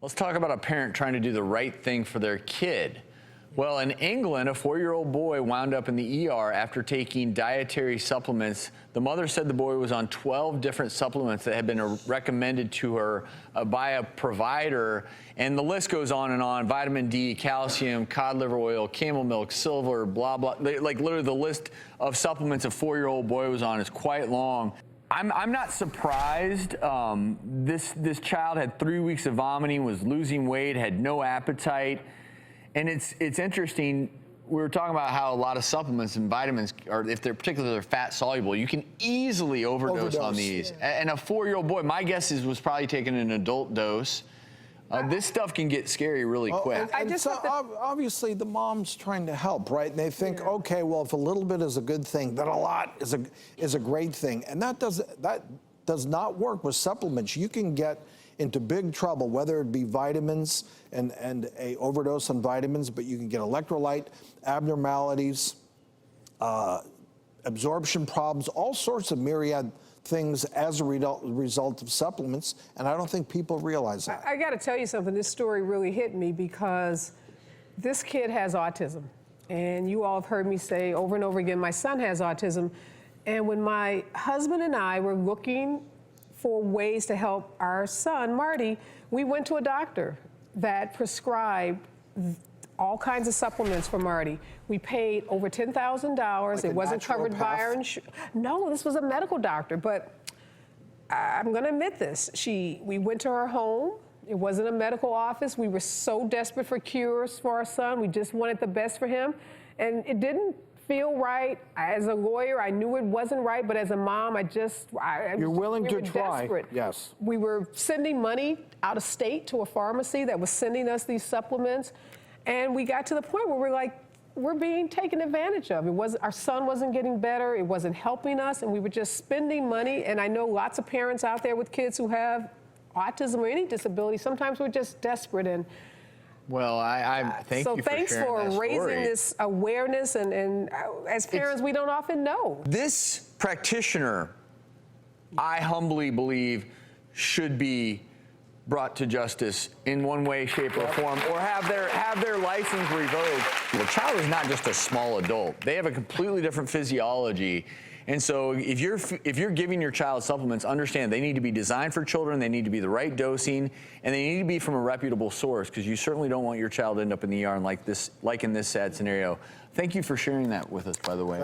Let's talk about a parent trying to do the right thing for their kid. Well, in England, a 4-year-old boy wound up in the ER after taking dietary supplements. The mother said the boy was on 12 different supplements that had been recommended to her by a provider. And the list goes on and on. Vitamin D, calcium, cod liver oil, camel milk, silver, blah, blah. Like literally the list of supplements a 4-year-old boy was on is quite long. I'm not surprised. This child had 3 weeks of vomiting, was losing weight, had no appetite. And it's interesting, we were talking about how a lot of supplements and vitamins, or if they're particularly fat soluble, you can easily overdose on these. Yeah. And a 4-year-old boy, my guess is was probably taking an adult dose. This stuff can get scary really quick. Obviously the mom's trying to help, right? And they think, okay, well, if a little bit is a good thing, then a lot is a great thing. And that does not work with supplements. You can get into big trouble, whether it be vitamins and a overdose on vitamins, but you can get electrolyte abnormalities, absorption problems, all sorts of myriad things as a result of supplements, and I don't think people realize that. I got to tell you something. This story really hit me because this kid has autism, and you all have heard me say over and over again, my son has autism, and when my husband and I were looking for ways to help our son, Marty, we went to a doctor that prescribed all kinds of supplements for Marty. We paid over $10,000. Like it wasn't covered by our insurance. No, this was a medical doctor, but I'm gonna admit this. We went to her home. It wasn't a medical office. We were so desperate for cures for our son. We just wanted the best for him. And it didn't feel right. As a lawyer, I knew it wasn't right, but as a mom, You're willing to try. Desperate. Yes. We were sending money out of state to a pharmacy that was sending us these supplements. And we got to the point where we're like, we're being taken advantage of. Our son wasn't getting better, it wasn't helping us, and we were just spending money. And I know lots of parents out there with kids who have autism or any disability. Sometimes we're just desperate. And well, thank you for sharing that story. So thanks for raising this awareness, and as parents, we don't often know. This practitioner, I humbly believe, should be brought to justice in one way, shape, or form, or have their license revoked. The child is not just a small adult. They have a completely different physiology. And so if you're giving your child supplements, understand they need to be designed for children, they need to be the right dosing, and they need to be from a reputable source, because you certainly don't want your child to end up in the ER like in this sad scenario. Thank you for sharing that with us, by the way.